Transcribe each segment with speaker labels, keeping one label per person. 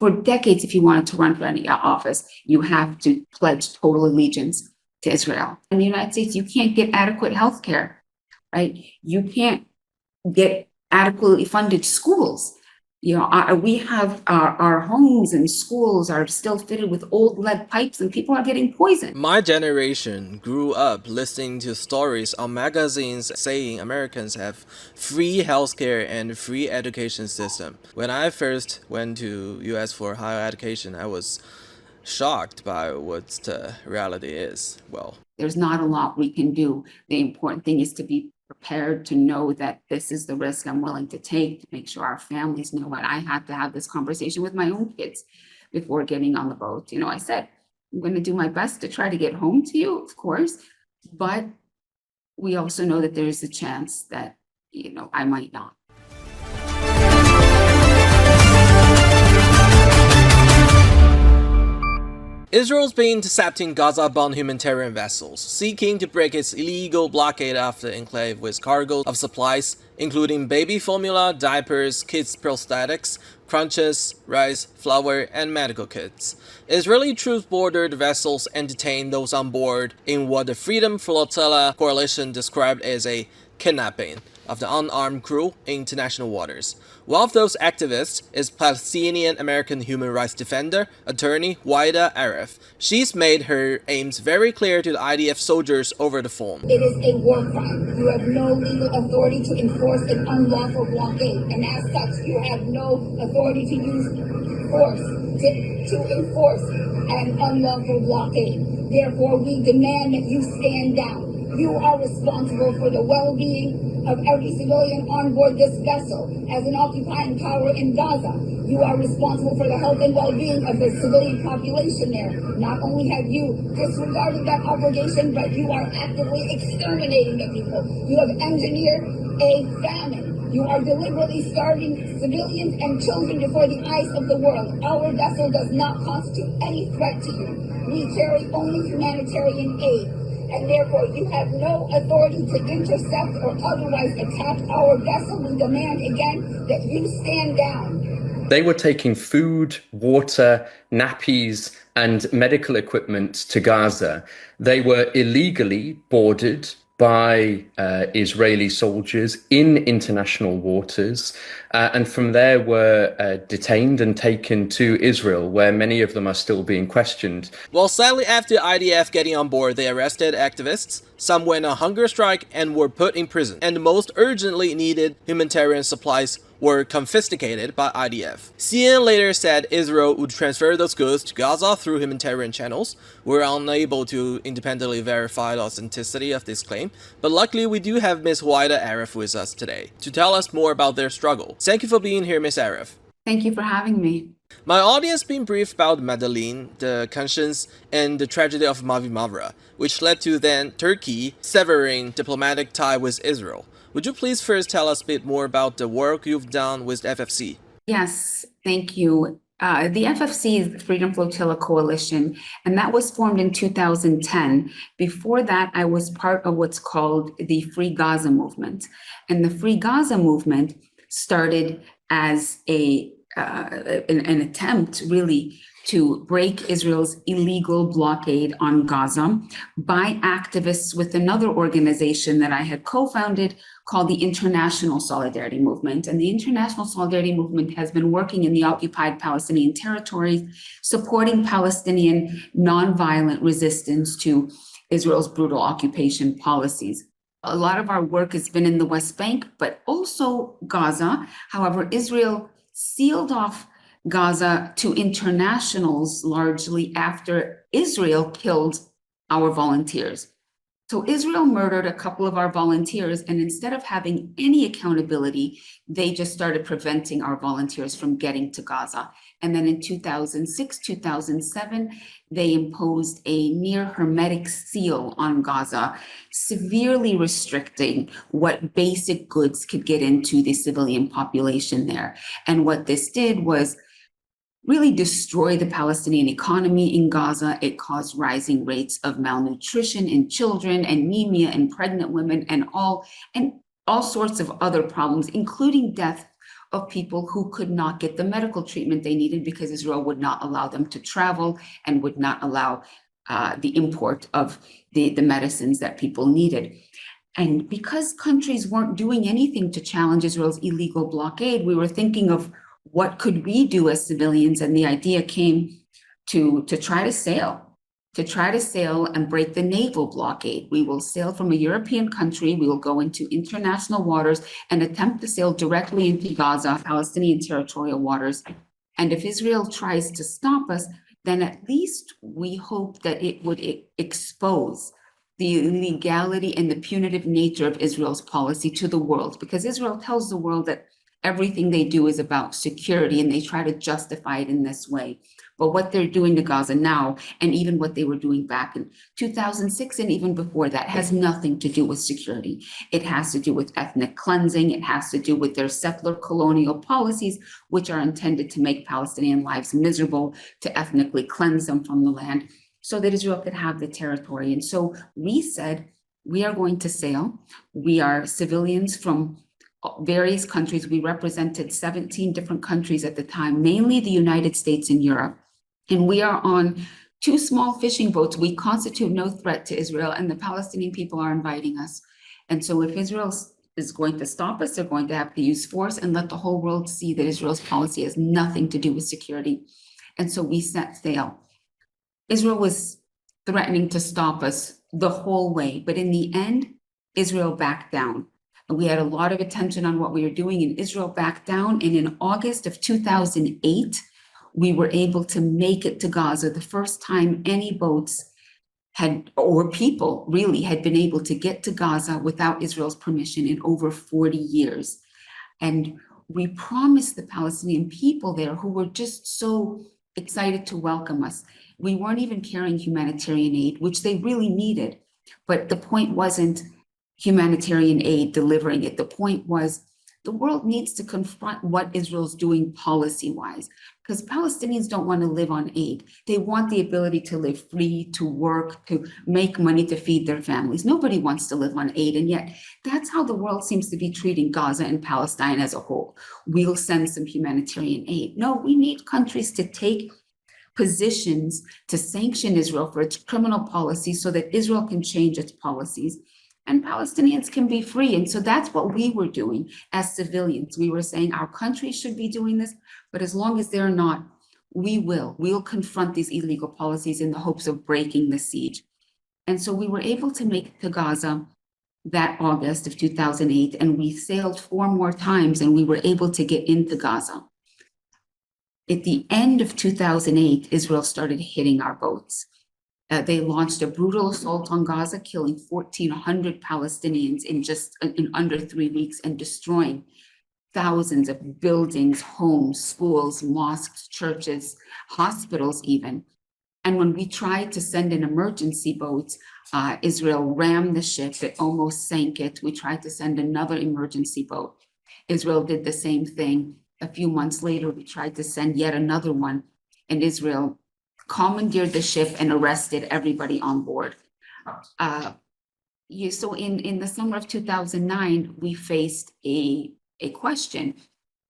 Speaker 1: For decades, if you wanted to run for any office, you have to pledge total allegiance to Israel. In the United States, you can't get adequate health care, right? You can't get adequately funded schools. We have our homes and schools are still fitted with old lead pipes and people are getting poisoned.
Speaker 2: My generation grew up listening to stories on magazines saying Americans have free healthcare and free education system. When I first went to US for higher education, I was shocked by what the reality is. Well,
Speaker 1: there's not a lot we can do. The important thing is to be prepared, to know that this is the risk I'm willing to take, to make sure our families know what I had to have this conversation with my own kids before getting on the boat. I said, I'm going to do my best to try to get home to you, of course, but we also know that there's a chance that, I might not.
Speaker 2: Israel's been intercepting Gaza-bound humanitarian vessels, seeking to break its illegal blockade of the enclave with cargo of supplies, including baby formula, diapers, kids' prosthetics, crutches, rice, flour, and medical kits. Israeli troops boarded vessels and detained those on board in what the Freedom Flotilla coalition described as a kidnapping of the unarmed crew in international waters. One of those activists is Palestinian-American human rights defender, attorney Huwaida Arraf. She's made her aims very clear to the IDF soldiers over the phone.
Speaker 3: It is a war crime. You have no legal authority to enforce an unlawful blockade, and as such, you have no authority to use force to enforce an unlawful blockade. Therefore, we demand that you stand down. You are responsible for the well-being of every civilian on board this vessel. As an occupying power in Gaza, you are responsible for the health and well-being of the civilian population there. Not only have you disregarded that obligation, but you are actively exterminating the people. You have engineered a famine. You are deliberately starving civilians and children before the eyes of the world. Our vessel does not constitute any threat to you. We carry only humanitarian aid. And therefore, you have no authority to intercept or otherwise attack our vessel. We demand again that you stand down.
Speaker 4: They were taking food, water, nappies, and medical equipment to Gaza. They were illegally boarded by Israeli soldiers in international waters, and from there were detained and taken to Israel, where many of them are still being questioned.
Speaker 2: Well, sadly, after IDF getting on board, they arrested activists, some went on hunger strike and were put in prison, and the most urgently needed humanitarian supplies were confiscated by IDF. CNN later said Israel would transfer those goods to Gaza through humanitarian channels. We're unable to independently verify the authenticity of this claim, but luckily we do have Ms. Huwaida Arraf with us today to tell us more about their struggle. Thank you for being here, Ms. Arraf.
Speaker 1: Thank you for having me.
Speaker 2: My audience been briefed about Medellin, the conscience, and the tragedy of Mavi Mavra, which led to then Turkey severing diplomatic tie with Israel. Would you please first tell us a bit more about the work you've done with FFC?
Speaker 1: Yes, thank you. The FFC is the Freedom Flotilla Coalition, and that was formed in 2010. Before that, I was part of what's called the Free Gaza movement. And the Free Gaza movement started as an attempt, really, to break Israel's illegal blockade on Gaza by activists with another organization that I had co-founded called the International Solidarity Movement. And the International Solidarity Movement has been working in the occupied Palestinian territories, supporting Palestinian nonviolent resistance to Israel's brutal occupation policies. A lot of our work has been in the West Bank, but also Gaza. However, Israel sealed off Gaza to internationals largely after Israel killed our volunteers. So Israel murdered a couple of our volunteers, and instead of having any accountability, they just started preventing our volunteers from getting to Gaza. And then in 2006, 2007, they imposed a near hermetic seal on Gaza, severely restricting what basic goods could get into the civilian population there. And what this did was really destroy the Palestinian economy in Gaza. It caused rising rates of malnutrition in children, anemia in pregnant women, and all sorts of other problems, including death of people who could not get the medical treatment they needed because Israel would not allow them to travel and would not allow the import of the medicines that people needed. And because countries weren't doing anything to challenge Israel's illegal blockade, we were thinking of what could we do as civilians? And the idea came to try to sail and break the naval blockade. We will sail from a European country, we will go into international waters and attempt to sail directly into Gaza, Palestinian territorial waters. And if Israel tries to stop us, then at least we hope that it would expose the illegality and the punitive nature of Israel's policy to the world, because Israel tells the world that everything they do is about security and they try to justify it in this way. But what they're doing to Gaza now, and even what they were doing back in 2006 and even before that, has nothing to do with security. It has to do with ethnic cleansing. It has to do with their settler colonial policies, which are intended to make Palestinian lives miserable, to ethnically cleanse them from the land, so that Israel could have the territory. And so we said, we are going to sail. We are civilians from various countries. We represented 17 different countries at the time, mainly the United States and Europe. And we are on 2 small fishing boats. We constitute no threat to Israel, and the Palestinian people are inviting us. And so if Israel is going to stop us, they're going to have to use force and let the whole world see that Israel's policy has nothing to do with security. And so we set sail. Israel was threatening to stop us the whole way, but in the end, Israel backed down. And we had a lot of attention on what we were doing, and Israel backed down. And in August of 2008, we were able to make it to Gaza, the first time any boats had, or people really, had been able to get to Gaza without Israel's permission in over 40 years. And we promised the Palestinian people there, who were just so excited to welcome us. We weren't even carrying humanitarian aid, which they really needed. But the point wasn't humanitarian aid delivering it. The point was the world needs to confront what Israel's doing policy-wise, because Palestinians don't want to live on aid. They want the ability to live free, to work, to make money to feed their families. Nobody wants to live on aid, and yet that's how the world seems to be treating Gaza and Palestine as a whole. We'll send some humanitarian aid. No, we need countries to take positions to sanction Israel for its criminal policy so that Israel can change its policies and Palestinians can be free. And so that's what we were doing as civilians. We were saying our country should be doing this, but as long as they're not, we'll confront these illegal policies in the hopes of breaking the siege. And so we were able to make it to Gaza that August of 2008, and we sailed 4 more times and we were able to get into Gaza. At the end of 2008, Israel started hitting our boats. They launched a brutal assault on Gaza, killing 1,400 Palestinians in under 3 weeks and destroying thousands of buildings, homes, schools, mosques, churches, hospitals even. And when we tried to send in emergency boats, Israel rammed the ship. It almost sank it. We tried to send another emergency boat. Israel did the same thing. A few months later, we tried to send yet another one, and Israel commandeered the ship and arrested everybody on board. So in the summer of 2009, we faced a question.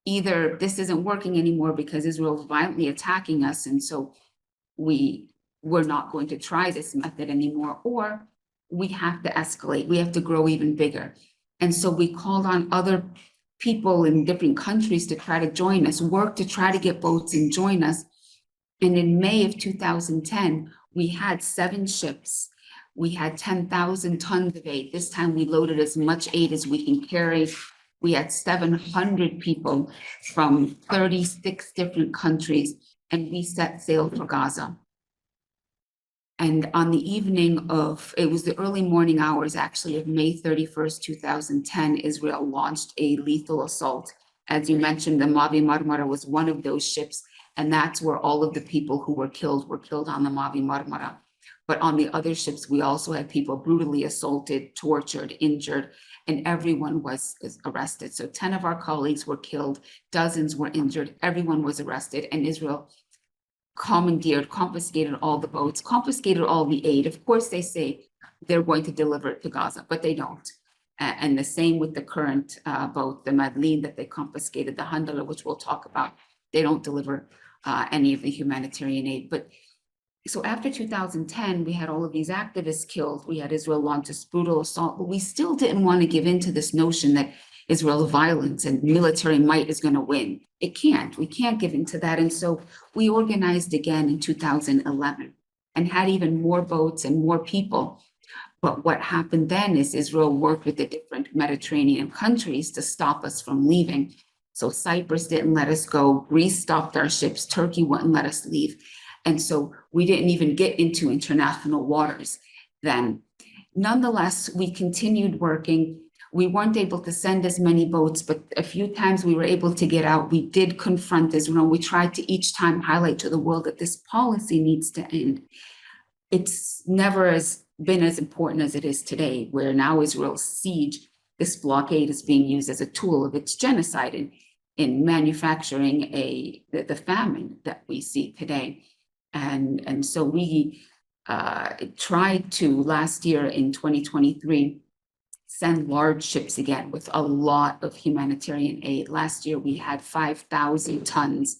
Speaker 1: Either this isn't working anymore because Israel is violently attacking us, and so we're not going to try this method anymore, or we have to escalate. We have to grow even bigger. And so we called on other people in different countries to try to join us, work to try to get boats and join us. And in May of 2010, we had 7 ships. We had 10,000 tons of aid. This time we loaded as much aid as we can carry. We had 700 people from 36 different countries, and we set sail for Gaza. And on the evening of, it was the early morning hours actually of May 31st, 2010, Israel launched a lethal assault. As you mentioned, the Mavi Marmara was one of those ships, and that's where all of the people who were killed on the Mavi Marmara. But on the other ships, we also had people brutally assaulted, tortured, injured, and everyone was arrested. So 10 of our colleagues were killed, dozens were injured, everyone was arrested, and Israel commandeered, confiscated all the boats, confiscated all the aid. Of course, they say they're going to deliver it to Gaza, but they don't. And the same with the current boat, the Madeleine that they confiscated, the Handala, which we'll talk about. They don't deliver any of the humanitarian aid. But so after 2010, we had all of these activists killed. We had Israel launch this brutal assault, but we still didn't want to give in to this notion that Israel's violence and military might is going to win. It can't. We can't give in to that. And so we organized again in 2011 and had even more boats and more people. But what happened then is Israel worked with the different Mediterranean countries to stop us from leaving. So Cyprus didn't let us go. Greece stopped our ships. Turkey wouldn't let us leave. And so we didn't even get into international waters then. Nonetheless, we continued working. We weren't able to send as many boats, but a few times we were able to get out. We did confront Israel. We tried to each time highlight to the world that this policy needs to end. It's never been as important as it is today, where now Israel's siege, this blockade, is being used as a tool of its genocide in manufacturing the famine that we see today. And so we tried to, last year in 2023, send large ships again with a lot of humanitarian aid. Last year, we had 5,000 tons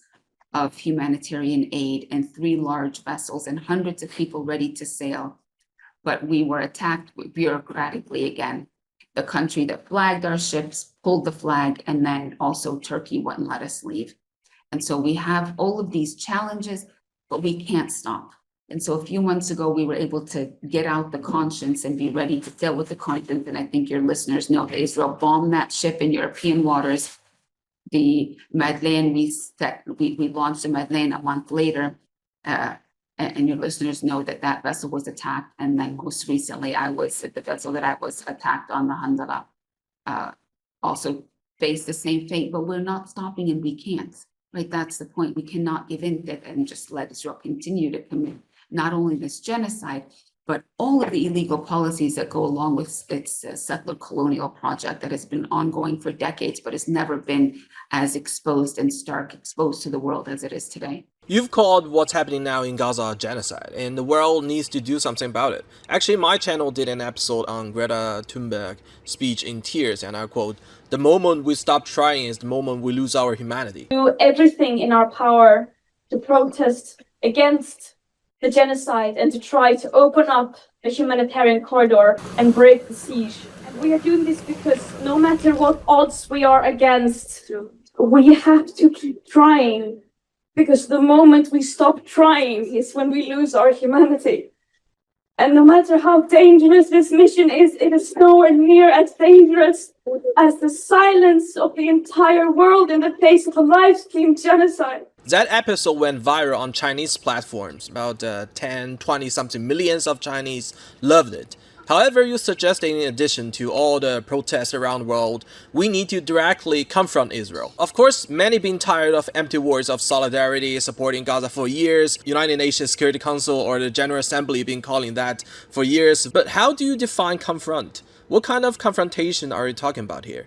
Speaker 1: of humanitarian aid and 3 large vessels and hundreds of people ready to sail. But we were attacked bureaucratically again. The country that flagged our ships pulled the flag, and then also Turkey wouldn't let us leave. And so we have all of these challenges, but we can't stop. And so a few months ago, we were able to get out the conscience and be ready to deal with the conscience. And I think your listeners know that Israel bombed that ship in European waters. The Madeleine, we launched the Madeleine a month later. And your listeners know that that vessel was attacked. And then most recently, the vessel that I was attacked on, the Handala, also faced the same fate, but we're not stopping and we can't. Right, that's the point. We cannot give in to it and just let Israel continue to commit not only this genocide, but all of the illegal policies that go along with its settler colonial project that has been ongoing for decades, but has never been as exposed and stark exposed to the world as it is today.
Speaker 2: You've called what's happening now in Gaza genocide, and the world needs to do something about it. Actually, my channel did an episode on Greta Thunberg's speech in tears, and I quote, "The moment we stop trying is the moment we lose our humanity."
Speaker 5: Do everything in our power to protest against the genocide and to try to open up a humanitarian corridor and break the siege. And we are doing this because no matter what odds we are against, we have to keep trying. Because the moment we stop trying is when we lose our humanity. And no matter how dangerous this mission is, it is nowhere near as dangerous as the silence of the entire world in the face of a live-stream genocide.
Speaker 2: That episode went viral on Chinese platforms. About 10, 20 something millions of Chinese loved it. However, you suggested in addition to all the protests around the world, we need to directly confront Israel. Of course, many been tired of empty words of solidarity supporting Gaza for years. United Nations Security Council or the General Assembly been calling that for years. But how do you define confront? What kind of confrontation are you talking about here?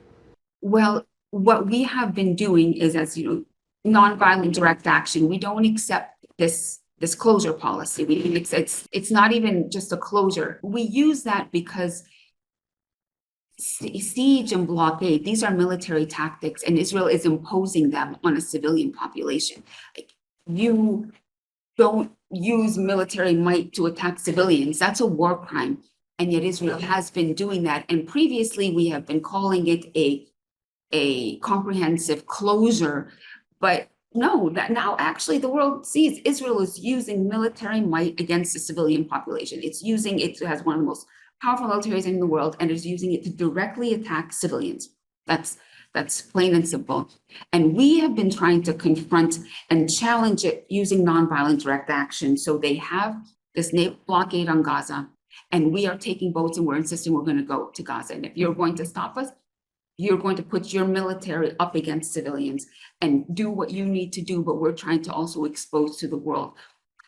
Speaker 1: Well, what we have been doing is, as you know, nonviolent direct action. We don't accept this closure policy. It's not even just a closure. We use that because siege and blockade, these are military tactics, and Israel is imposing them on a civilian population. Like, you don't use military might to attack civilians. That's a war crime. And yet Israel has been doing that. And previously we have been calling it a comprehensive closure. But no, that now actually the world sees Israel is using military might against the civilian population. It has one of the most powerful militaries in the world and is using it to directly attack civilians. That's plain and simple. And we have been trying to confront and challenge it using nonviolent direct action. So they have this naval blockade on Gaza, and we are taking boats and we're insisting we're going to go to Gaza. And if you're going to stop us, you're going to put your military up against civilians and do what you need to do. But we're trying to also expose to the world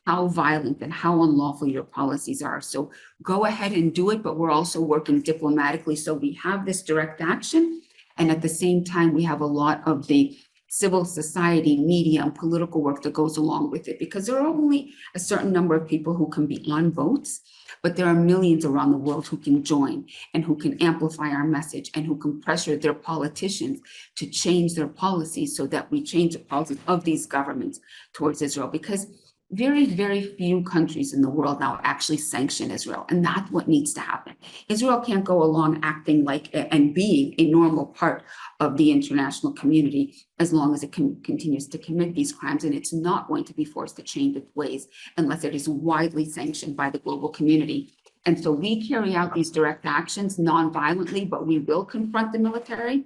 Speaker 1: how violent and how unlawful your policies are. So go ahead and do it, but we're also working diplomatically. So we have this direct action. And at the same time, we have a lot of the civil society, media, and political work that goes along with it, because there are only a certain number of people who can be on boats, but there are millions around the world who can join and who can amplify our message and who can pressure their politicians to change their policies so that we change the policies of these governments towards Israel. Because very, very few countries in the world now actually sanction Israel, and that's what needs to happen. Israel can't go along acting like and being a normal part of the international community as long as it continues to commit these crimes, and it's not going to be forced to change its ways unless it is widely sanctioned by the global community. And so we carry out these direct actions non-violently, but we will confront the military,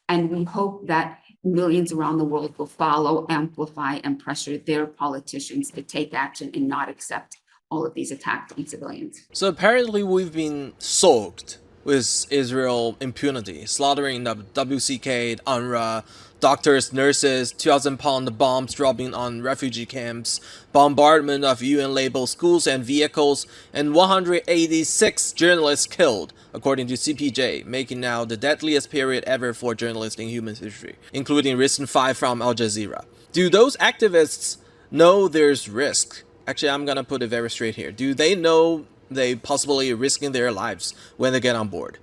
Speaker 1: and we hope that millions around the world will follow, amplify, and pressure their politicians to take action and not accept all of these attacks on civilians.
Speaker 2: So apparently we've been soaked with Israel impunity, slaughtering the WCK, UNRWA, doctors, nurses, 2,000-pound bombs dropping on refugee camps, bombardment of UN-labeled schools and vehicles, and 186 journalists killed, according to CPJ, making now the deadliest period ever for journalists in human history, including recent 5 from Al Jazeera. Do those activists know there's risk? Actually, I'm gonna put it very straight here. Do they know they possibly risking their lives when they get on board?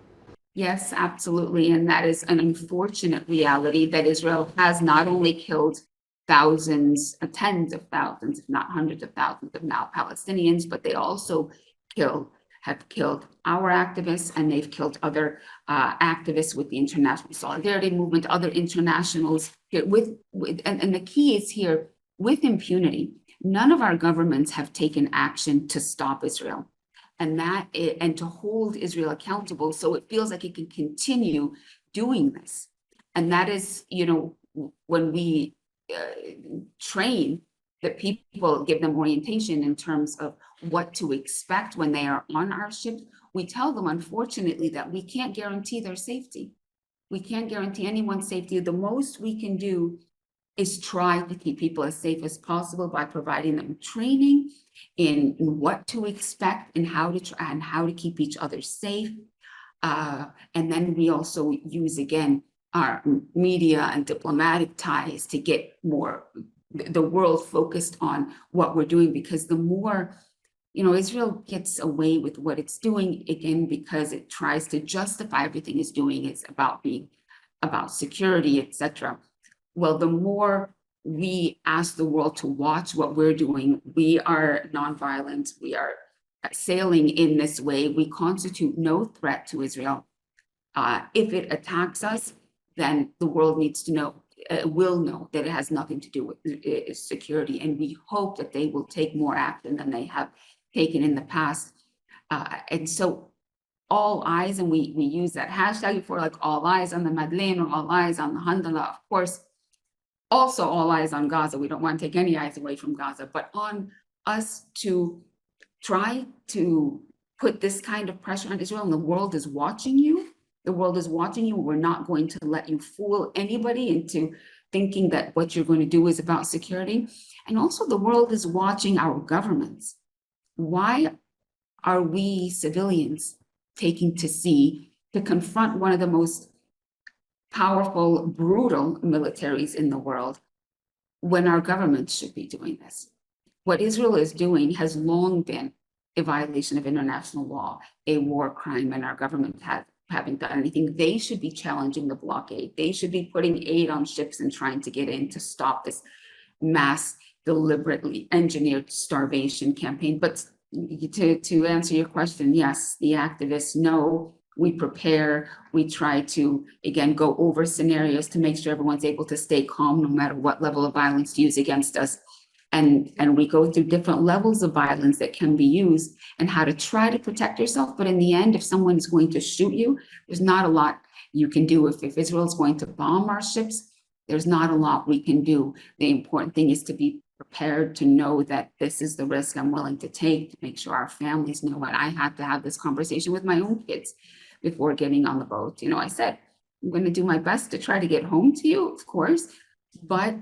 Speaker 1: Yes, absolutely. And that is an unfortunate reality that Israel has not only killed thousands, tens of thousands, if not hundreds of thousands of now Palestinians, but they also have killed our activists, and they've killed other activists with the international solidarity movement, other internationals here and the key is here with impunity. None of our governments have taken action to stop Israel. And to hold Israel accountable, so it feels like it can continue doing this. And that is, when we train the people, give them orientation in terms of what to expect when they are on our ships, we tell them, unfortunately, that we can't guarantee their safety. We can't guarantee anyone's safety. The most we can do is try to keep people as safe as possible by providing them training in what to expect and how to keep each other safe. And then we also use, again, our media and diplomatic ties to get the world focused on what we're doing, because the more, Israel gets away with what it's doing, again, because it tries to justify everything it's doing is about security, etc. Well, the more we ask the world to watch what we're doing, we are nonviolent, we are sailing in this way, we constitute no threat to Israel. If it attacks us, then the world needs to know, will know that it has nothing to do with security. And we hope that they will take more action than they have taken in the past. And so all eyes, and we use that hashtag for like all eyes on the Madeleine or all eyes on the Handala, of course. Also all eyes on Gaza. We don't want to take any eyes away from Gaza, but on us to try to put this kind of pressure on Israel, and the world is watching you. The world is watching you. We're not going to let you fool anybody into thinking that what you're going to do is about security. And also the world is watching our governments. Why are we civilians taking to sea to confront one of the most powerful, brutal militaries in the world when our governments should be doing this? What Israel is doing has long been a violation of international law, a war crime, and our government haven't done anything. They should be challenging the blockade. They should be putting aid on ships and trying to get in to stop this mass, deliberately engineered starvation campaign. But to answer your question, yes, the activists know. We prepare, we try to, again, go over scenarios to make sure everyone's able to stay calm no matter what level of violence used against us. And we go through different levels of violence that can be used and how to try to protect yourself. But in the end, if someone is going to shoot you, there's not a lot you can do. If Israel is going to bomb our ships, there's not a lot we can do. The important thing is to be prepared, to know that this is the risk I'm willing to take, to make sure our families know what I had to have this conversation with my own kids before getting on the boat. I said, I'm going to do my best to try to get home to you, of course, but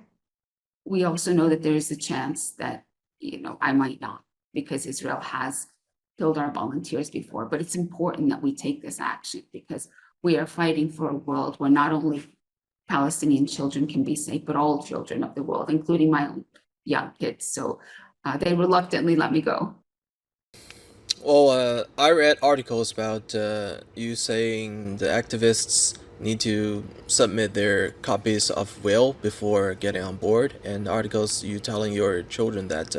Speaker 1: we also know that there is a chance that, I might not, because Israel has killed our volunteers before. But it's important that we take this action, because we are fighting for a world where not only Palestinian children can be safe, but all children of the world, including my own young kids. So they reluctantly let me go.
Speaker 2: Well, I read articles about you saying the activists need to submit their copies of will before getting on board, and articles you telling your children that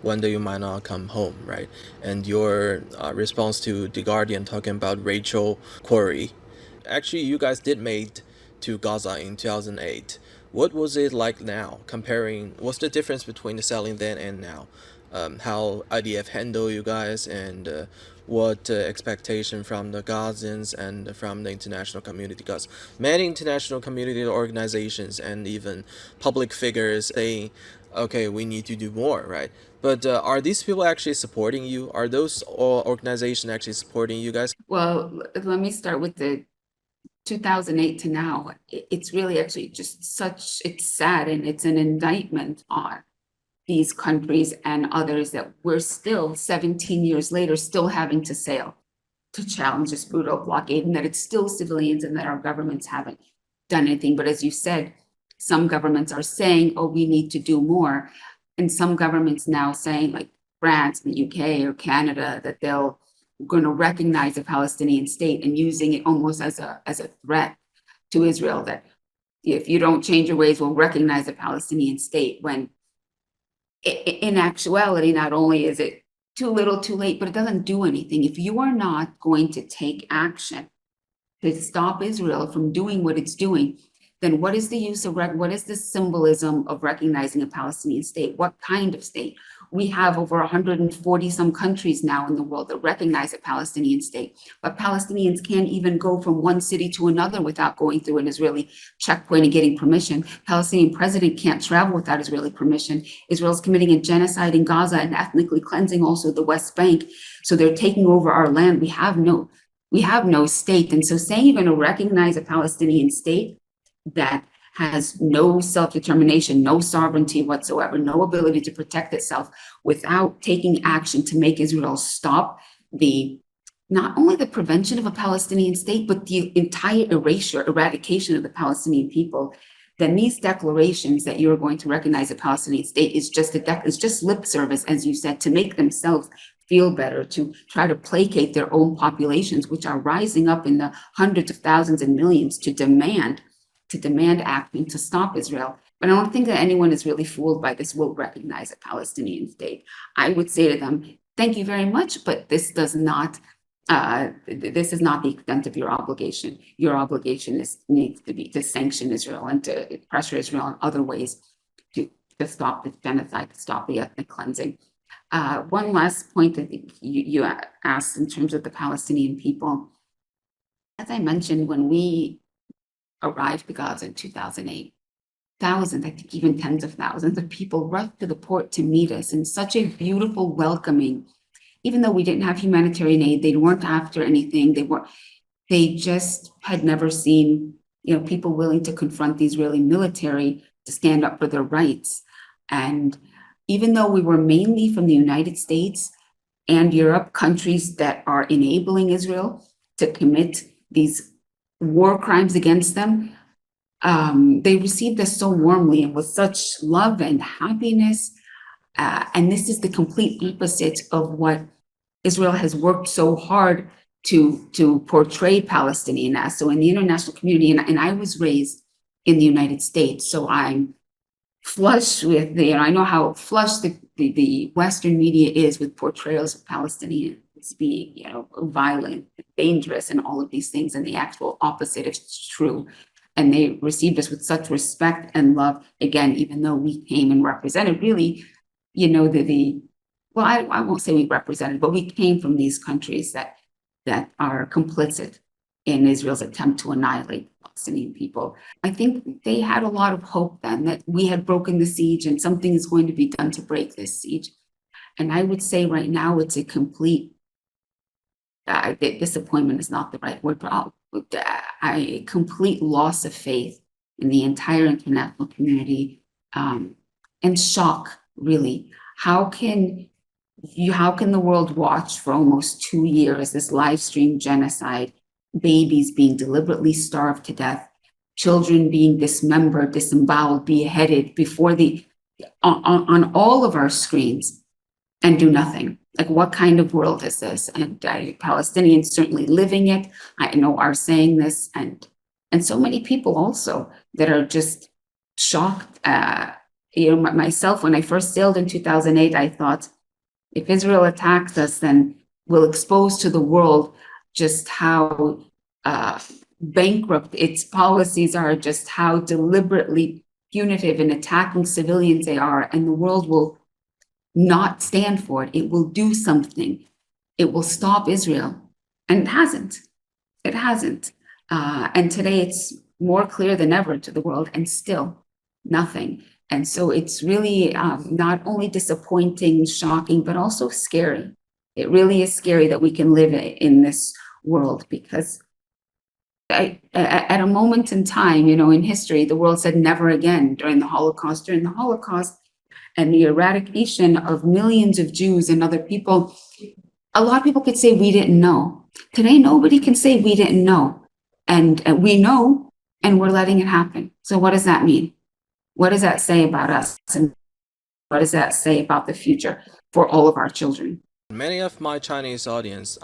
Speaker 2: one day you might not come home, right? And your response to The Guardian talking about Rachel Quarry. Actually, you guys did made to Gaza in 2008. What was it like now, comparing, what's the difference between the selling then and now? How IDF handle you guys, and what expectation from the Gazans and from the international community, because many international community organizations and even public figures saying, okay, we need to do more, right? But are these people actually supporting you? Are those organizations actually supporting you guys?
Speaker 1: Well, let me start with the 2008 to now. It's really actually just it's sad, and it's an indictment on these countries and others that we're still 17 years later still having to sail to challenge this brutal blockade, and that it's still civilians and that our governments haven't done anything. But as you said, some governments are saying, oh, we need to do more. And some governments now saying, like France, the UK, or Canada, that they're going to recognize a Palestinian state and using it almost as a threat to Israel, that if you don't change your ways, we'll recognize a Palestinian state, when in actuality, not only is it too little, too late, but it doesn't do anything. If you are not going to take action to stop Israel from doing what it's doing, then what is the use of, what is the symbolism of recognizing a Palestinian state? What kind of state? We have over 140 some countries now in the world that recognize a Palestinian state, but Palestinians can't even go from one city to another without going through an Israeli checkpoint and getting permission. Palestinian president can't travel without Israeli permission. Israel's committing a genocide in Gaza and ethnically cleansing also the West Bank. So they're taking over our land. We have no state. And so saying you're going to recognize a Palestinian state that has no self-determination, no sovereignty whatsoever, no ability to protect itself, without taking action to make Israel stop not only the prevention of a Palestinian state, but the entire eradication of the Palestinian people, then these declarations that you're going to recognize a Palestinian state is just lip service, as you said, to make themselves feel better, to try to placate their own populations, which are rising up in the hundreds of thousands and millions to demand action to stop Israel. But I don't think that anyone is really fooled by this will recognize a Palestinian state. I would say to them, thank you very much, but this is not the extent of your obligation. Your obligation needs to be to sanction Israel and to pressure Israel in other ways to stop this genocide, to stop the ethnic cleansing. One last point I think you asked in terms of the Palestinian people. As I mentioned, when we arrived to Gaza in 2008, thousands, I think even tens of thousands of people rushed to the port to meet us in such a beautiful, welcoming. Even though we didn't have humanitarian aid, they weren't after anything. They just had never seen, people willing to confront the Israeli military to stand up for their rights. And even though we were mainly from the United States and Europe, countries that are enabling Israel to commit these war crimes against them, they received us so warmly and with such love and happiness. And this is the complete opposite of what Israel has worked so hard to portray Palestinian as. So in the international community, and I was raised in the United States, so I'm flush with I know how flush the Western media is with portrayals of Palestinians being, violent, dangerous, and all of these things, and the actual opposite is true. And they received us with such respect and love, again, even though we came and represented really, I won't say we represented, but we came from these countries that are complicit in Israel's attempt to annihilate Palestinian people. I think they had a lot of hope then that we had broken the siege and something is going to be done to break this siege. And I would say right now it's a complete disappointment is not the right word, but a complete loss of faith in the entire international community, and shock, really. How can the world watch for almost 2 years this live stream genocide, babies being deliberately starved to death, children being dismembered, disemboweled, beheaded before on all of our screens, and do nothing. Like, what kind of world is this? And Palestinians certainly living it, I know, are saying this, and so many people also that are just shocked. Myself, when I first sailed in 2008, I thought, if Israel attacks us, then we'll expose to the world just how bankrupt its policies are, just how deliberately punitive and attacking civilians they are, and the world will not stand for it. It will do something. It will stop Israel. And it hasn't. It hasn't. And today it's more clear than ever to the world, and still nothing. And so it's really not only disappointing, shocking, but also scary. It really is scary that we can live in this world, because at a moment in time, in history, the world said never again. During the Holocaust, and the eradication of millions of Jews and other people, a lot of people could say we didn't know. Today, nobody can say we didn't know. And we know, and we're letting it happen. So what does that mean? What does that say about us? And what does that say about the future for all of our children?
Speaker 2: Many of my Chinese audience,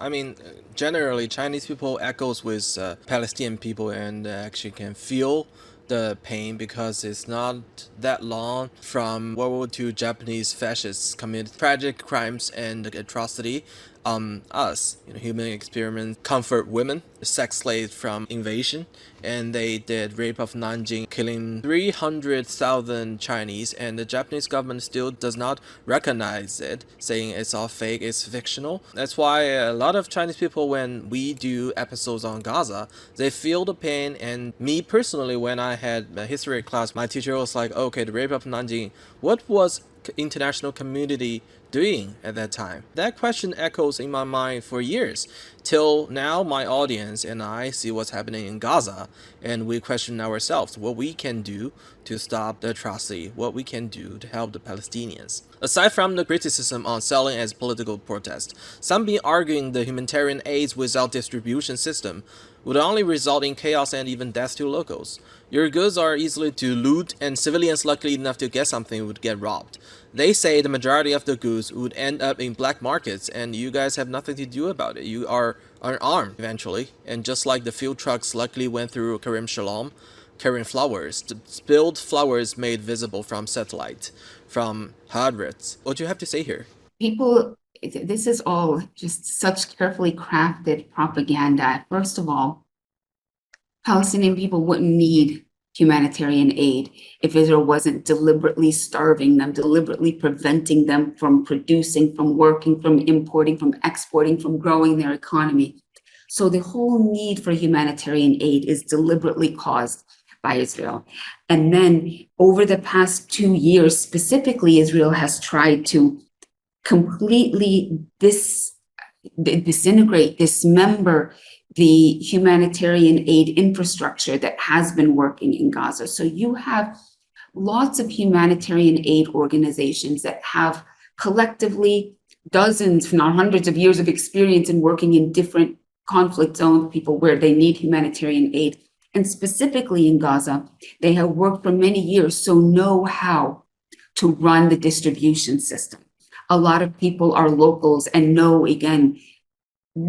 Speaker 2: generally Chinese people echoes with Palestinian people, and actually can feel the pain, because it's not that long from World War II Japanese fascists committed tragic crimes and atrocity us, human experiments, comfort women, sex slaves from invasion, and they did rape of Nanjing, killing 300,000 Chinese, and the Japanese government still does not recognize it, saying it's all fake, it's fictional. That's why a lot of Chinese people, when we do episodes on Gaza, they feel the pain. And me personally, when I had a history class, my teacher was like, okay, the rape of Nanjing, what was international community doing at that time? That question echoes in my mind for years, till now my audience and I see what's happening in Gaza, and we question ourselves what we can do to stop the atrocity, what we can do to help the Palestinians. Aside from the criticism on selling as political protest, some been arguing the humanitarian aids without distribution system would only result in chaos and even death to locals. Your goods are easily to loot, and civilians lucky enough to get something would get robbed. They say the majority of the goods would end up in black markets, and you guys have nothing to do about it. You are unarmed eventually, and just like the fuel trucks luckily went through Karim Shalom, carrying flowers, the spilled flowers made visible from satellite, from hundreds. What do you have to say here?
Speaker 1: People, this is all just such carefully crafted propaganda. First of all, Palestinian people wouldn't need humanitarian aid if Israel wasn't deliberately starving them, deliberately preventing them from producing, from working, from importing, from exporting, from growing their economy. So the whole need for humanitarian aid is deliberately caused by Israel. And then over the past 2 years, specifically, Israel has tried to completely disintegrate, dismember the humanitarian aid infrastructure that has been working in Gaza. So you have lots of humanitarian aid organizations that have collectively dozens, if not hundreds of years of experience in working in different conflict zones, people where they need humanitarian aid. And specifically in Gaza, they have worked for many years, so know how to run the distribution system. A lot of people are locals and know, again,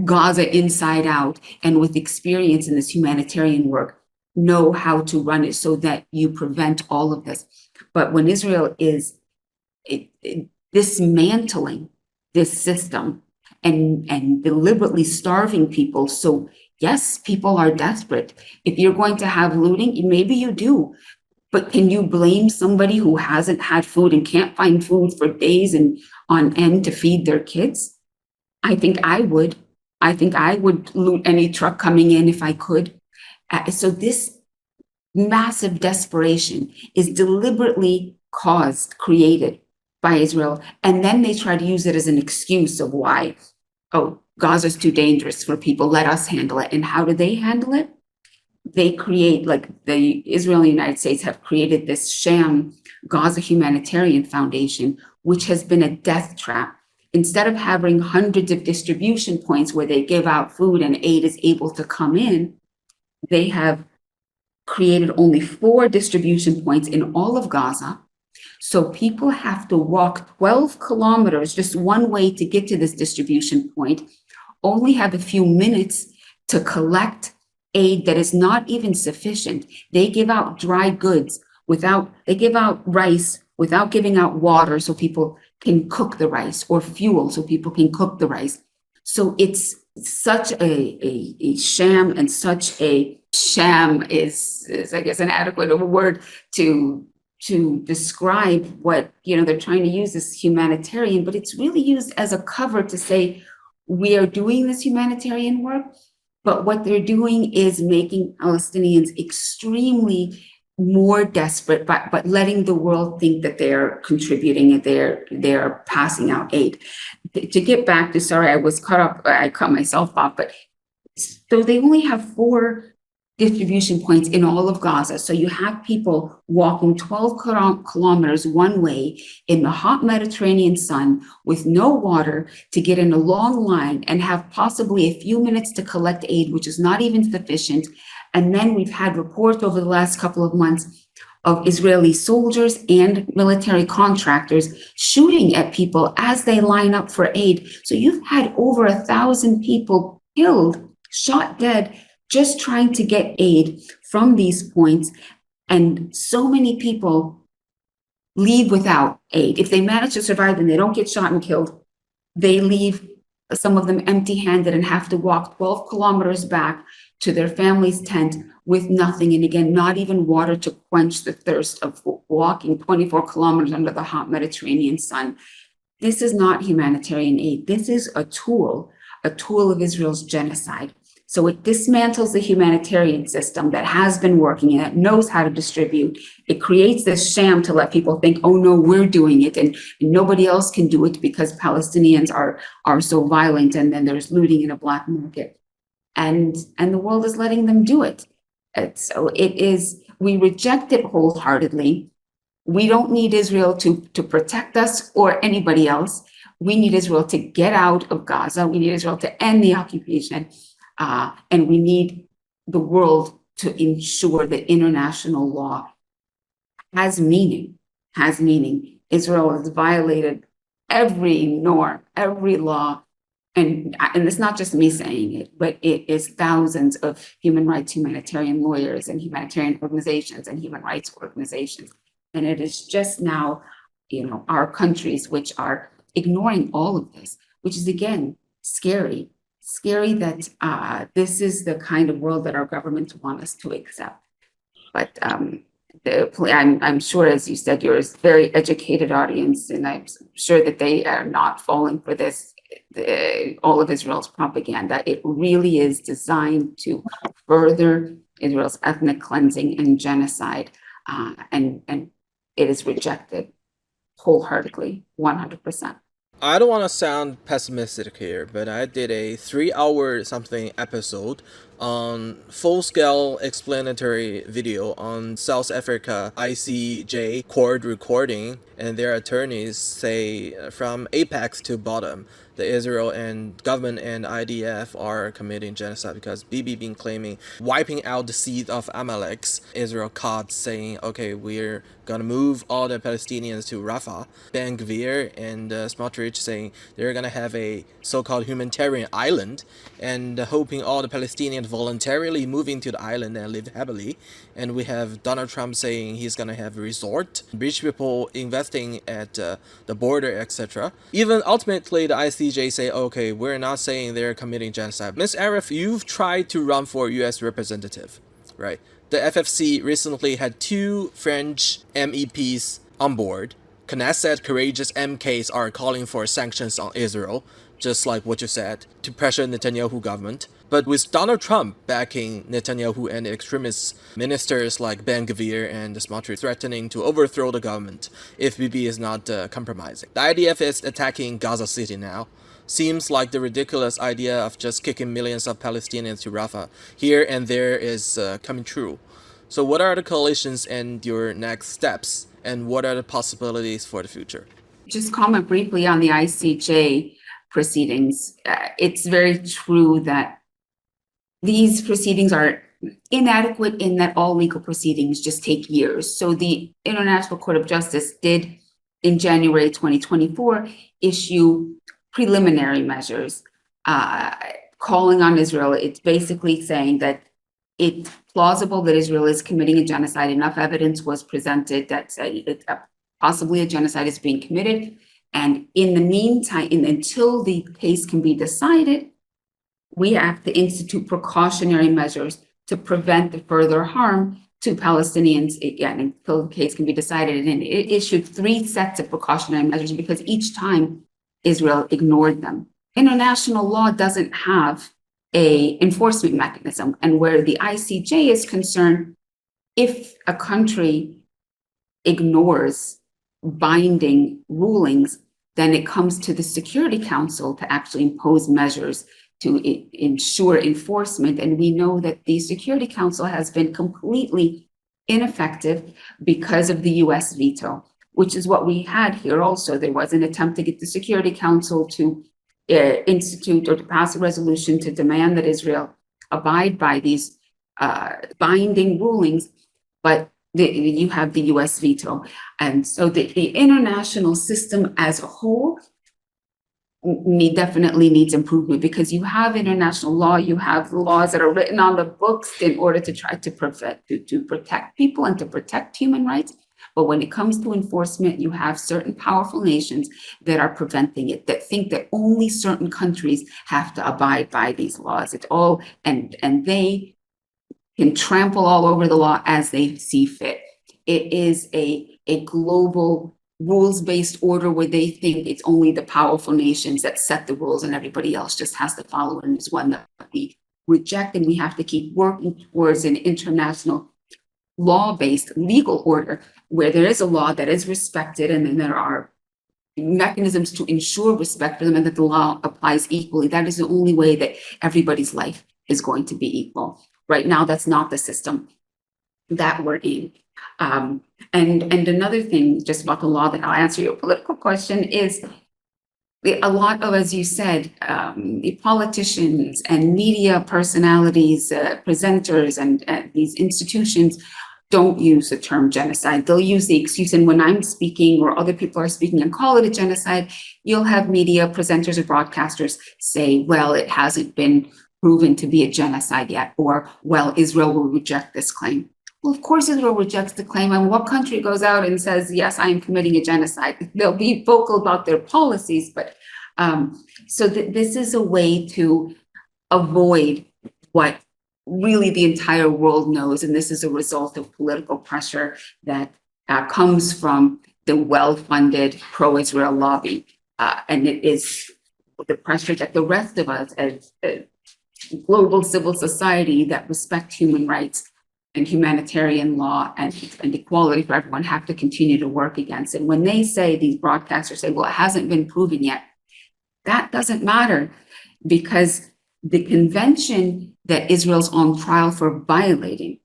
Speaker 1: Gaza inside out, and with experience in this humanitarian work, know how to run it so that you prevent all of this. But when Israel is dismantling this system and deliberately starving people, so yes, people are desperate. If you're going to have looting, maybe you do, but can you blame somebody who hasn't had food and can't find food for days and on end to feed their kids? I think I would. I think I would loot any truck coming in if I could. So this massive desperation is deliberately created by Israel. And then they try to use it as an excuse of why, Gaza's too dangerous for people, let us handle it. And how do they handle it? They create, like the Israel and the United States have created this sham Gaza Humanitarian Foundation, which has been a death trap. Instead of having hundreds of distribution points where they give out food and aid is able to come in, they have created only 4 distribution points in all of Gaza. So people have to walk 12 kilometers just one way to get to this distribution point, only have a few minutes to collect aid that is not even sufficient. They give out dry goods they give out rice without giving out water so people can cook the rice, or fuel so people can cook the rice. So it's such a sham, and such a sham is I guess an adequate word to describe what they're trying to use as humanitarian, but it's really used as a cover to say we are doing this humanitarian work, but what they're doing is making Palestinians extremely more desperate, but letting the world think that they're contributing and they're passing out aid. To get back to, sorry, I cut myself off, but so they only have 4 distribution points in all of Gaza. So you have people walking 12 kilometers one way in the hot Mediterranean sun with no water to get in a long line and have possibly a few minutes to collect aid, which is not even sufficient. And then we've had reports over the last couple of months of Israeli soldiers and military contractors shooting at people as they line up for aid. So you've had over 1,000 people killed, shot dead, just trying to get aid from these points. And so many people leave without aid. If they manage to survive and they don't get shot and killed, they leave, some of them empty-handed, and have to walk 12 kilometers back to their family's tent with nothing. And again, not even water to quench the thirst of walking 24 kilometers under the hot Mediterranean sun. This is not humanitarian aid. This is a tool of Israel's genocide. So it dismantles the humanitarian system that has been working and that knows how to distribute. It creates this sham to let people think, oh no, we're doing it, and nobody else can do it because Palestinians are so violent, and then there's looting in a black market. And the world is letting them do it. And so we reject it wholeheartedly. We don't need Israel to protect us or anybody else. We need Israel to get out of Gaza. We need Israel to end the occupation. And we need the world to ensure that international law has meaning. Israel has violated every norm, every law. And it's not just me saying it, but it is thousands of human rights, humanitarian lawyers, and humanitarian organizations and human rights organizations. And it is just now, our countries which are ignoring all of this, which is, again, scary that this is the kind of world that our governments want us to accept. But I'm sure, as you said, you're a very educated audience, and I'm sure that they are not falling for this, all of Israel's propaganda. It really is designed to further Israel's ethnic cleansing and genocide, and it is rejected wholeheartedly, 100%.
Speaker 2: I don't want to sound pessimistic here, but I did a 3-hour something episode on full-scale explanatory video on South Africa ICJ court recording, and their attorneys say from apex to bottom, the Israel and government and IDF are committing genocide because Bibi been claiming wiping out the seed of Amaleks. Israel caught saying, okay, we're gonna move all the Palestinians to Rafah. Ben-Gvir and Smotrich saying they're gonna have a so-called humanitarian island, and hoping all the Palestinians voluntarily moving to the island and live happily. And we have Donald Trump saying he's gonna have a resort, rich people investing at the border, etc. Even ultimately the ICJ say, okay, we're not saying they're committing genocide. Ms. Arraf, you've tried to run for US representative, right? The FFC recently had 2 French MEPs on board. Knesset courageous MKs are calling for sanctions on Israel, just like what you said, to pressure Netanyahu government. But with Donald Trump backing Netanyahu and extremist ministers like Ben-Gvir and Smotrich threatening to overthrow the government if Bibi is not compromising. The IDF is attacking Gaza City now. Seems like the ridiculous idea of just kicking millions of Palestinians to Rafah here and there is coming true. So what are the coalitions and your next steps, and what are the possibilities for the future?
Speaker 1: Just comment briefly on the ICJ proceedings. It's very true that these proceedings are inadequate in that all legal proceedings just take years. So the International Court of Justice did, in January 2024, issue preliminary measures calling on Israel. It's basically saying that it's plausible that Israel is committing a genocide. Enough evidence was presented that possibly a genocide is being committed. And in the meantime, until the case can be decided, we have to institute precautionary measures to prevent the further harm to Palestinians, again, until the case can be decided. And it issued 3 sets of precautionary measures because each time Israel ignored them. International law doesn't have an enforcement mechanism. And where the ICJ is concerned, if a country ignores binding rulings, then it comes to the Security Council to actually impose measures to ensure enforcement. And we know that the Security Council has been completely ineffective because of the US veto, which is what we had here also. There was an attempt to get the Security Council to institute or to pass a resolution to demand that Israel abide by these binding rulings, but you have the US veto. And so the international system as a whole definitely needs improvement, because you have international law, you have laws that are written on the books in order to try to protect people and to protect human rights. But when it comes to enforcement, you have certain powerful nations that are preventing it, that think that only certain countries have to abide by these laws. It's all, and they can trample all over the law as they see fit. It is a global rules-based order where they think it's only the powerful nations that set the rules and everybody else just has to follow, and it's one that we reject. And we have to keep working towards an international law-based legal order where there is a law that is respected, and then there are mechanisms to ensure respect for them, and that the law applies equally. That is the only way that everybody's life is going to be equal. Right now, that's not the system that we're in. And another thing just about the law, that I'll answer your political question, is a lot of, as you said, the politicians and media personalities, presenters, and these institutions don't use the term genocide. They'll use the excuse, and when I'm speaking or other people are speaking and call it a genocide, you'll have media presenters or broadcasters say, well, it hasn't been proven to be a genocide yet, or, well, Israel will reject this claim. Well, of course Israel rejects the claim, and what country goes out and says, yes, I am committing a genocide? They'll be vocal about their policies, but so this is a way to avoid what really the entire world knows, and this is a result of political pressure that comes from the well-funded pro-Israel lobby, and it is the pressure that the rest of us as global civil society that respect human rights and humanitarian law and equality for everyone have to continue to work against. And when they say, these broadcasters say, well, it hasn't been proven yet, that doesn't matter, because the convention that Israel's on trial for violating,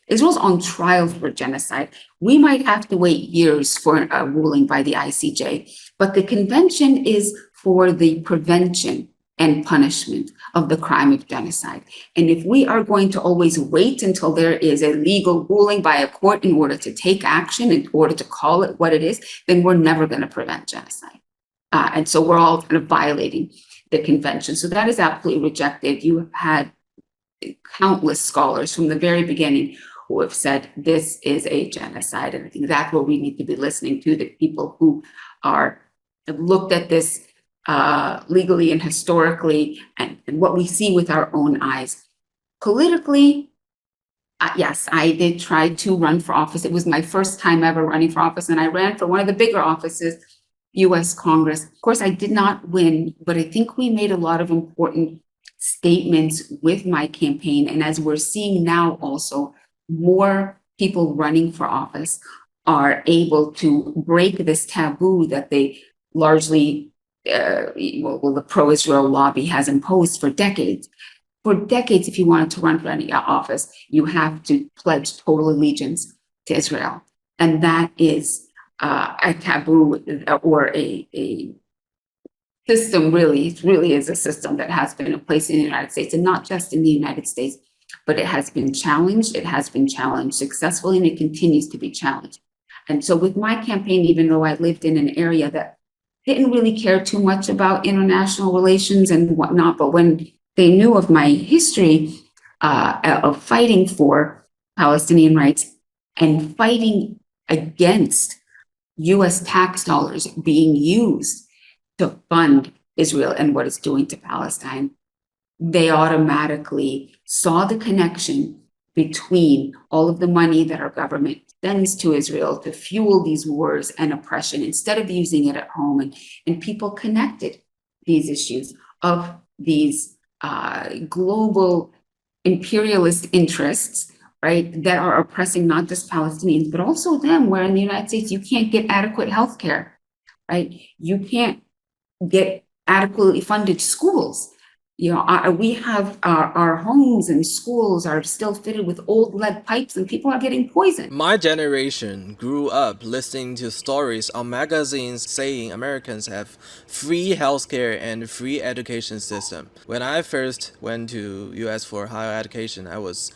Speaker 1: Israel's on trial for genocide. We might have to wait years for a ruling by the ICJ, but the convention is for the prevention and punishment of the crime of genocide. And if we are going to always wait until there is a legal ruling by a court in order to take action, in order to call it what it is, then we're never going to prevent genocide. And so we're all kind of violating the convention. So that is absolutely rejected. You have had countless scholars from the very beginning who have said this is a genocide. And I think that's what we need to be listening to, the people who have looked at this legally and historically, and what we see with our own eyes. Politically, yes, I did try to run for office. It was my first time ever running for office, and I ran for one of the bigger offices, US Congress. Of course, I did not win, but I think we made a lot of important statements with my campaign. And as we're seeing now also, more people running for office are able to break this taboo that they largely the pro-Israel lobby has imposed for decades. For decades, if you wanted to run for any office, you have to pledge total allegiance to Israel. And that is a taboo, or a system, really. It really is a system that has been in place in the United States, and not just in the United States, but it has been challenged. It has been challenged successfully, and it continues to be challenged. And so with my campaign, even though I lived in an area that didn't really care too much about international relations and whatnot, but when they knew of my history of fighting for Palestinian rights and fighting against US tax dollars being used to fund Israel and what it's doing to Palestine, they automatically saw the connection between all of the money that our government sends to Israel to fuel these wars and oppression instead of using it at home. And people connected these issues of these global imperialist interests, right, that are oppressing not just Palestinians, but also them, where in the United States, you can't get adequate health care, right? You can't get adequately funded schools. You know, we have our homes and schools are still fitted with old lead pipes and people are getting poisoned.
Speaker 2: My generation grew up listening to stories on magazines saying Americans have free healthcare and free education system. When I first went to US for higher education, I was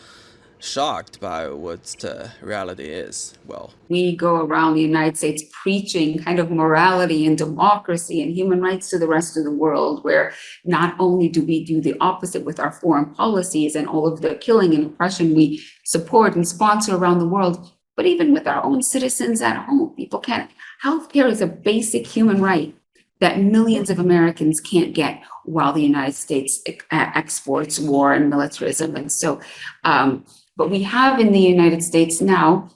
Speaker 2: shocked by what the reality is. Well,
Speaker 1: we go around the United States preaching kind of morality and democracy and human rights to the rest of the world, where not only do we do the opposite with our foreign policies and all of the killing and oppression we support and sponsor around the world, but even with our own citizens at home, people can't. Healthcare is a basic human right that millions of Americans can't get while the United States exports war and militarism. And so, but we have in the United States now,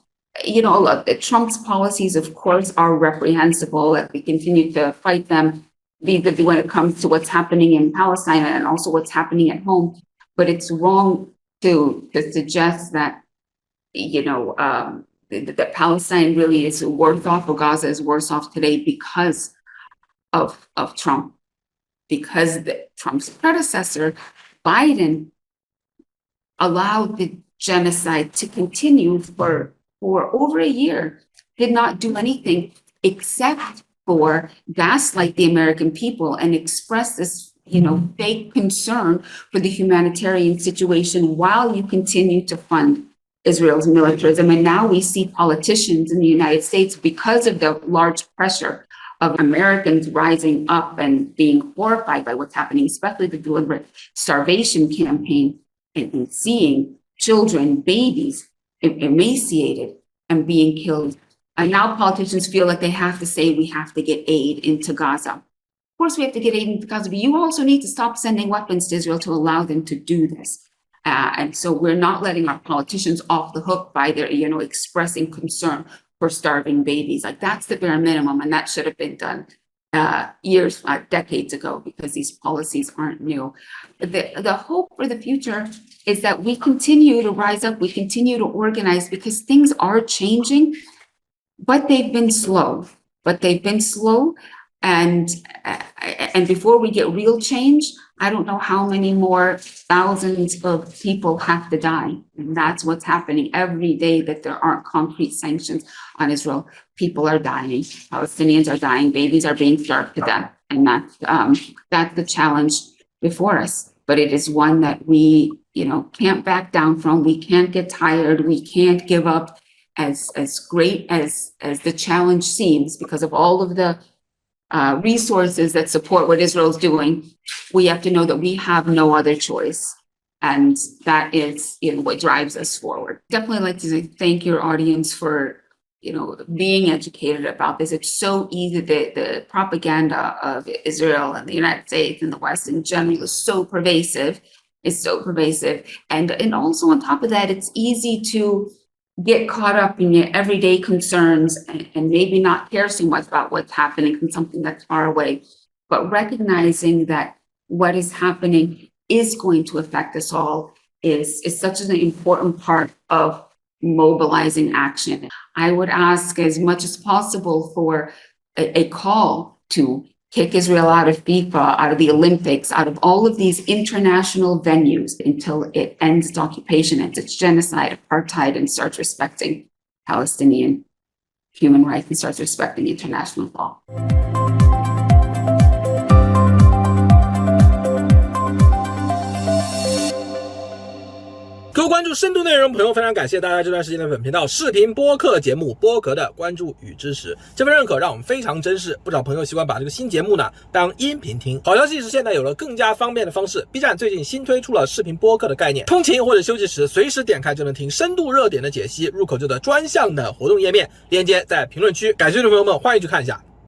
Speaker 1: you know, Trump's policies, of course, are reprehensible, and we continue to fight them vis-a-vis when it comes to what's happening in Palestine and also what's happening at home. But it's wrong to suggest that, you know, that Palestine really is worse off, or Gaza is worse off today because of Trump, because Trump's predecessor, Biden, allowed the genocide to continue for over a year, did not do anything except for gaslight the American people and express this, you know, fake concern for the humanitarian situation while you continue to fund Israel's militarism. And now we see politicians in the United States, because of the large pressure of Americans rising up and being horrified by what's happening, especially the deliberate starvation campaign, and seeing children, babies, emaciated and being killed. And now politicians feel like they have to say, we have to get aid into Gaza. Of course, we have to get aid into Gaza, but you also need to stop sending weapons to Israel to allow them to do this. And so we're not letting our politicians off the hook by their, you know, expressing concern for starving babies. Like, that's the bare minimum, and that should have been done years, decades ago, because these policies aren't new. The hope for the future is that we continue to rise up, we continue to organize, because things are changing, but they've been slow. And before we get real change, I don't know how many more thousands of people have to die. And that's what's happening every day, that there aren't concrete sanctions on Israel. People are dying, Palestinians are dying, babies are being starved to death. And that's the challenge before us. But it is one that we, you know, can't back down from. We can't get tired. We can't give up. As great as the challenge seems, because of all of the resources that support what Israel's doing, we have to know that we have no other choice. And that is, you know, what drives us forward. Definitely like to thank your audience for, you know, being educated about this. It's so easy, the propaganda of Israel and the United States and the West in general is so pervasive. It's so pervasive. And also on top of that, it's easy to get caught up in your everyday concerns and maybe not care so much about what's happening in something that's far away, but recognizing that what is happening is going to affect us all is such an important part of mobilizing action. I would ask as much as possible for a call to kick Israel out of FIFA, out of the Olympics, out of all of these international venues until it ends its occupation, ends its genocide, apartheid, and starts respecting Palestinian human rights and starts respecting international law.
Speaker 2: 多关注深度内容朋友，非常感谢大家这段时间的本频道视频播客节目播客的关注与支持，这份认可让我们非常珍视。不少朋友习惯把这个新节目呢当音频听，好消息是现在有了更加方便的方式。B 站最近新推出了视频播客的概念，通勤或者休息时随时点开就能听深度热点的解析，入口就的专项的活动页面，链接在评论区，感兴趣的朋友们欢迎去看一下。